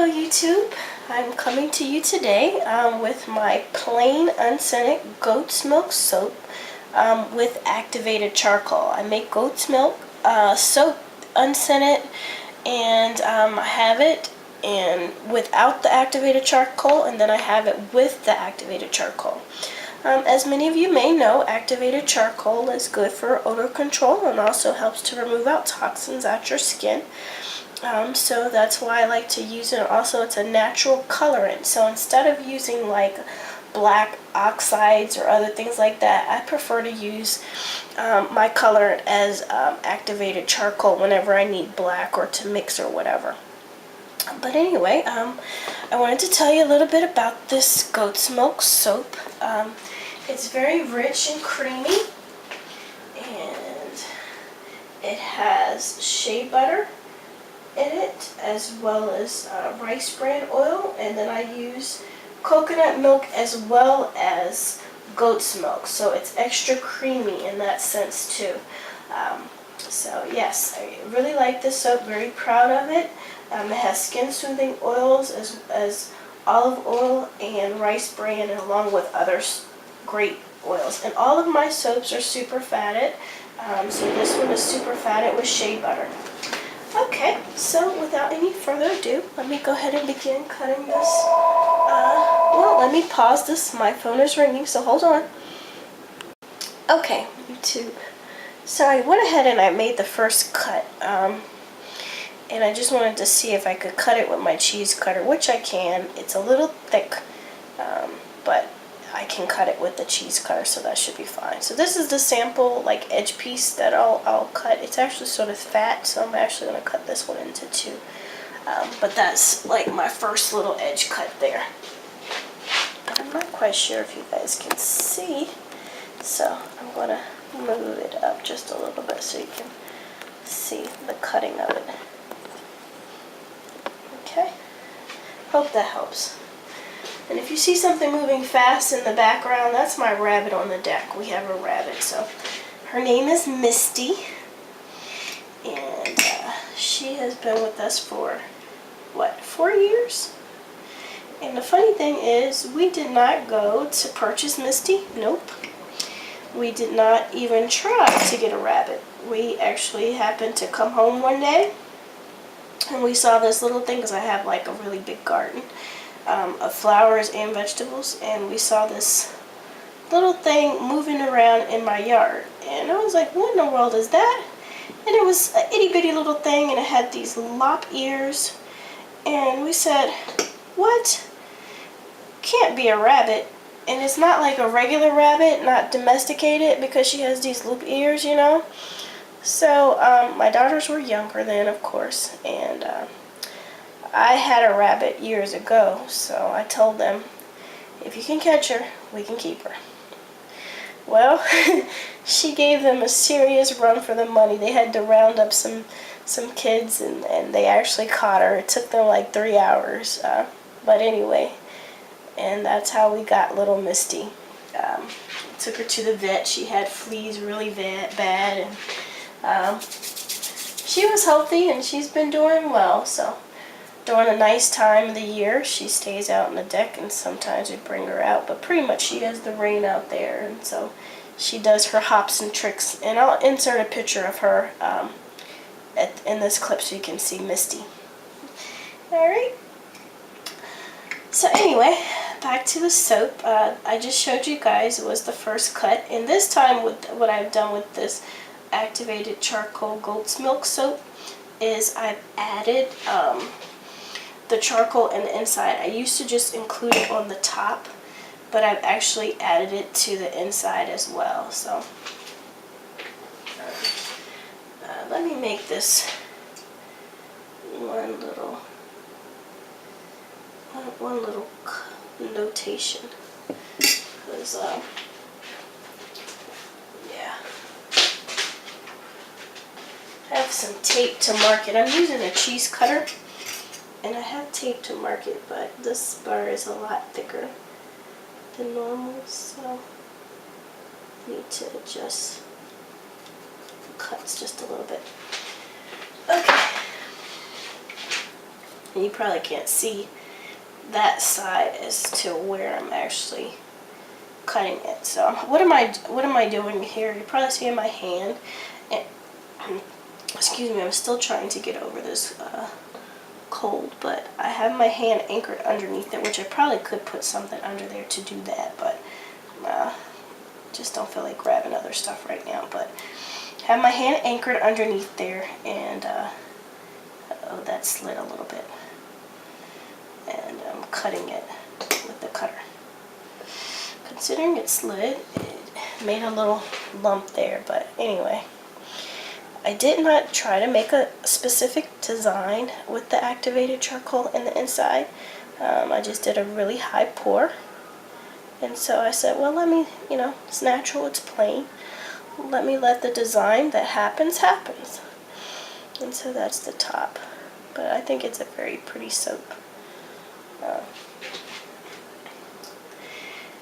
Hello YouTube, I'm coming to you today with my plain unscented goat's milk soap with activated charcoal. I make goat's milk soap unscented, and I have it without the activated charcoal, and then I have it with the activated charcoal. As many of you may know, activated charcoal is good for odor control and also helps to remove out toxins out your skin. So that's why I like to use it. Also, it's a natural colorant. So instead of using like black oxides or other things like that, I prefer to use my colorant as activated charcoal whenever I need black or to mix or whatever. But anyway, I wanted to tell you a little bit about this goat's milk soap. It's very rich and creamy, and it has shea butter in it, as well as rice bran oil, and then I use coconut milk as well as goat's milk, so it's extra creamy in that sense too. So yes, I really like this soap, very proud of it. It has skin soothing oils as olive oil and rice bran, and along with other great oils. And all of my soaps are super fatted, so this one is super fatted with shea butter. Okay, so without any further ado, let me go ahead and begin cutting this. Well, let me pause this. My phone is ringing, so hold on. Okay, YouTube. So I went ahead and I made the first cut, and I just wanted to see if I could cut it with my cheese cutter, which I can. It's a little thick, but I can cut it with the cheese cutter, so that should be fine. So this is the sample like edge piece that I'll cut. It's actually sort of fat, so I'm actually going to cut this one into two. But that's like my first little edge cut there. But I'm not quite sure if you guys can see, so I'm going to move it up just a little bit so you can see the cutting of it. Okay, hope that helps. And if you see something moving fast in the background, that's my rabbit on the deck. We have a rabbit, so her name is Misty, and she has been with us for, what, 4 years? And the funny thing is, we did not go to purchase Misty. Nope. We did not even try to get a rabbit. We actually happened to come home one day, and we saw this little thing, because I have like a really big garden of flowers and vegetables, and we saw this little thing moving around in my yard, and I was like, what in the world is that? And it was an itty bitty little thing, and it had these lop ears, and we said, what? Can't be a rabbit. And it's not like a regular rabbit, not domesticated, because she has these loop ears, you know. So my daughters were younger then, of course, and I had a rabbit years ago, so I told them, if you can catch her, we can keep her. Well, she gave them a serious run for the money. They had to round up some kids, and they actually caught her. It took them like 3 hours, but anyway, and that's how we got little Misty. Took her to the vet. She had fleas really bad, and she was healthy, and she's been doing well, so during a nice time of the year, she stays out on the deck, and sometimes we bring her out, but pretty much she has the rain out there, and so she does her hops and tricks, and I'll insert a picture of her in this clip so you can see Misty. Alright, so anyway, back to the soap. I just showed you guys it was the first cut, and this time with what I've done with this activated charcoal goat's milk soap is I've added the charcoal in the inside. I used to just include it on the top, but I've actually added it to the inside as well. So let me make this one little notation, because yeah, I have some tape to mark it. I'm using a cheese cutter, and I have tape to mark it, but this bar is a lot thicker than normal, so I need to adjust the cuts just a little bit. Okay. And you probably can't see that side as to where I'm actually cutting it. So what am I doing here? You probably see in my hand, and excuse me, I'm still trying to get over this cold, but I have my hand anchored underneath it, which I probably could put something under there to do that, but just don't feel like grabbing other stuff right now. But have my hand anchored underneath there, and oh, that slid a little bit, and I'm cutting it with the cutter. Considering it slid, it made a little lump there, but anyway. I did not try to make a specific design with the activated charcoal in the inside. I just did a really high pour. And so I said, well, let me, it's natural, it's plain. Let the design that happens. And so that's the top. But I think it's a very pretty soap.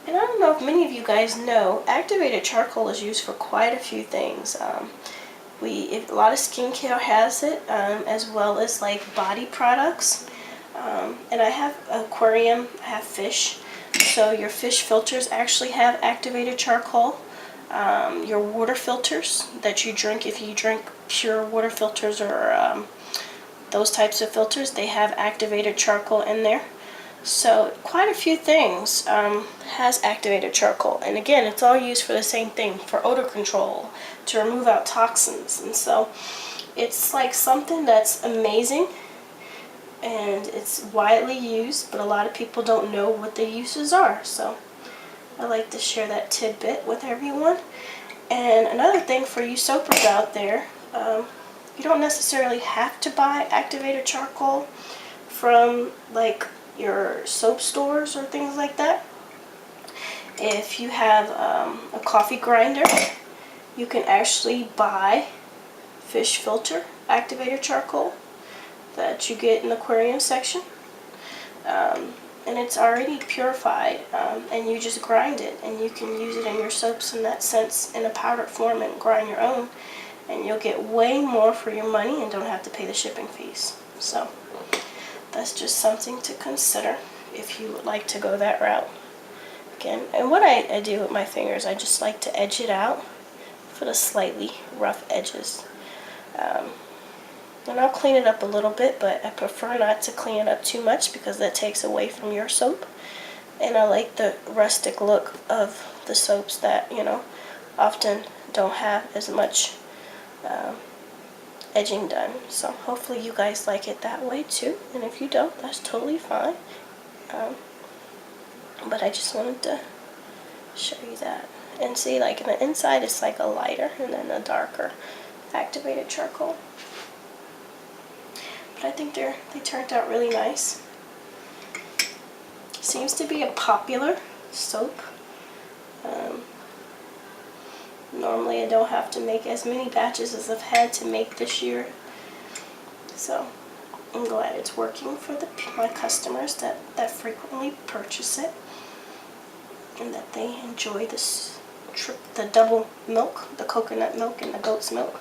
And I don't know if many of you guys know, activated charcoal is used for quite a few things. A lot of skincare has it, as well as like body products. And I have an aquarium, I have fish. So your fish filters actually have activated charcoal. Your water filters that you drink, if you drink pure water filters or those types of filters, they have activated charcoal in there. So quite a few things has activated charcoal, and again, it's all used for the same thing, for odor control, to remove out toxins. And so it's like something that's amazing, and it's widely used, but a lot of people don't know what the uses are. So I like to share that tidbit with everyone. And another thing for you soapers out there, you don't necessarily have to buy activated charcoal from like your soap stores or things like that. If you have a coffee grinder, you can actually buy fish filter activated charcoal that you get in the aquarium section, and it's already purified, and you just grind it, and you can use it in your soaps in that sense in a powdered form and grind your own, and you'll get way more for your money and don't have to pay the shipping fees. So that's just something to consider if you would like to go that route. Again, and what I do with my fingers, I just like to edge it out for the slightly rough edges. And I'll clean it up a little bit, but I prefer not to clean it up too much because that takes away from your soap. And I like the rustic look of the soaps that, often don't have as much edging done. So hopefully you guys like it that way too, and if you don't, that's totally fine. But I just wanted to show you that. And see, like in the inside it's like a lighter and then a darker activated charcoal. But I think they turned out really nice. Seems to be a popular soap. Normally I don't have to make as many batches as I've had to make this year. So I'm glad it's working for my customers that frequently purchase it, and that they enjoy this the double milk, the coconut milk and the goat's milk.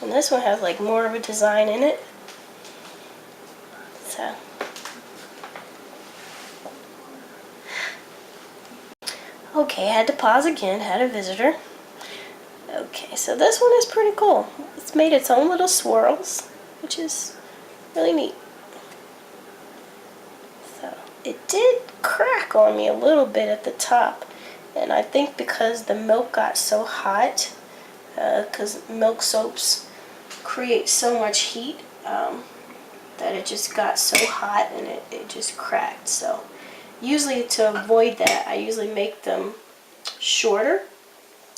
And this one has like more of a design in it. So okay, I had to pause again, had a visitor. Okay, so this one is pretty cool. It's made its own little swirls, which is really neat. So it did crack on me a little bit at the top, and I think because the milk got so hot, because milk soaps create so much heat, that it just got so hot and it just cracked. So usually to avoid that, I usually make them shorter,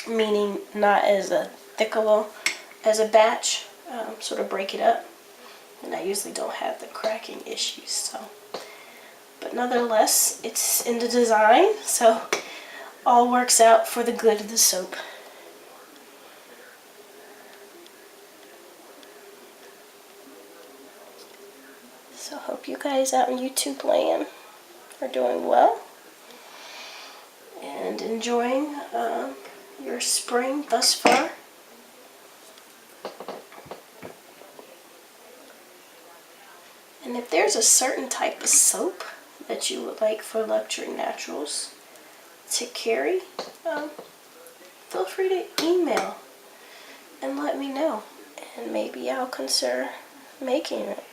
meaning not as thick as a batch, sort of break it up, and I usually don't have the cracking issues. So, but nonetheless, it's in the design, so all works out for the good of the soap. So hope you guys out in YouTube land are doing well. and enjoying your spring thus far. And if there's a certain type of soap that you would like for Luxury Naturals to carry, feel free to email and let me know, and maybe I'll consider making it.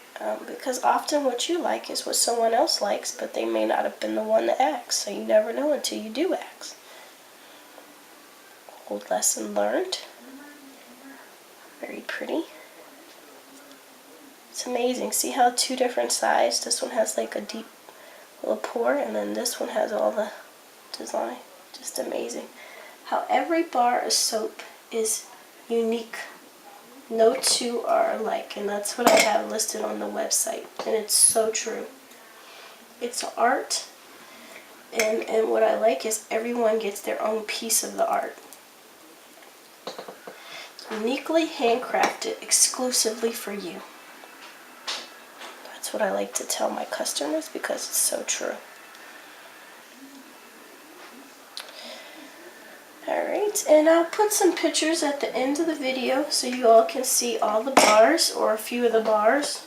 Because often what you like is what someone else likes, but they may not have been the one to ask, so you never know until you do ask. Old lesson learned. Very pretty. It's amazing. See how two different sides? This one has like a deep little pour, and then this one has all the design. Just amazing. How every bar of soap is unique. No two are alike, and that's what I have listed on the website, and it's so true. It's art, and what I like is everyone gets their own piece of the art. Uniquely handcrafted exclusively for you. That's what I like to tell my customers because it's so true. Alright, and I'll put some pictures at the end of the video so you all can see all the bars, or a few of the bars,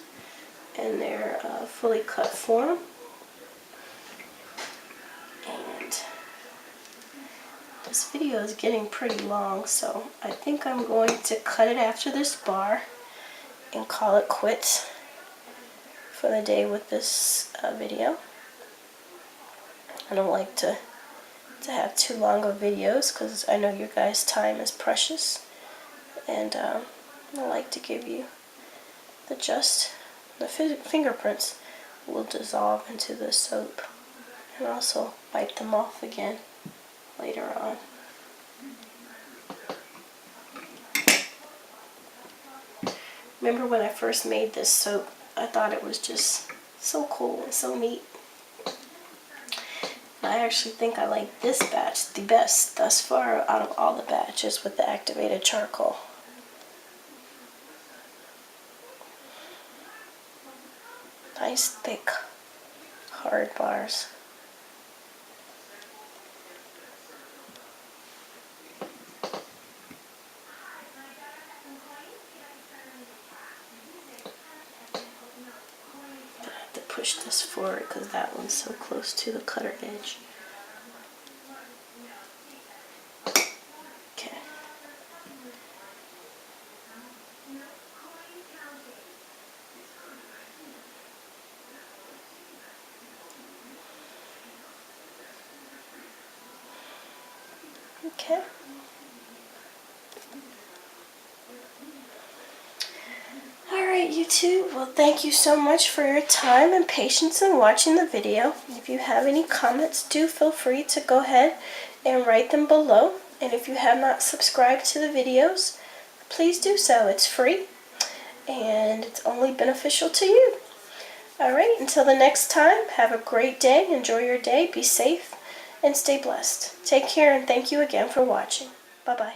in their fully cut form. And this video is getting pretty long, so I think I'm going to cut it after this bar and call it quits for the day with this video. I don't like to have too long of videos because I know your guys' time is precious, and I like to give you the fingerprints will dissolve into the soap, and also wipe them off again later on. Remember when I first made this soap, I thought it was just so cool and so neat. I actually think I like this batch the best thus far out of all the batches with the activated charcoal. Nice thick hard bars. I have to push this forward because that one's so close to the cutter edge. Okay. Okay. Alright, YouTube, well, thank you so much for your time and patience in watching the video. If you have any comments, do feel free to go ahead and write them below. And if you have not subscribed to the videos, please do so. It's free, and it's only beneficial to you. Alright, until the next time, have a great day, enjoy your day, be safe, and stay blessed. Take care, and thank you again for watching. Bye-bye.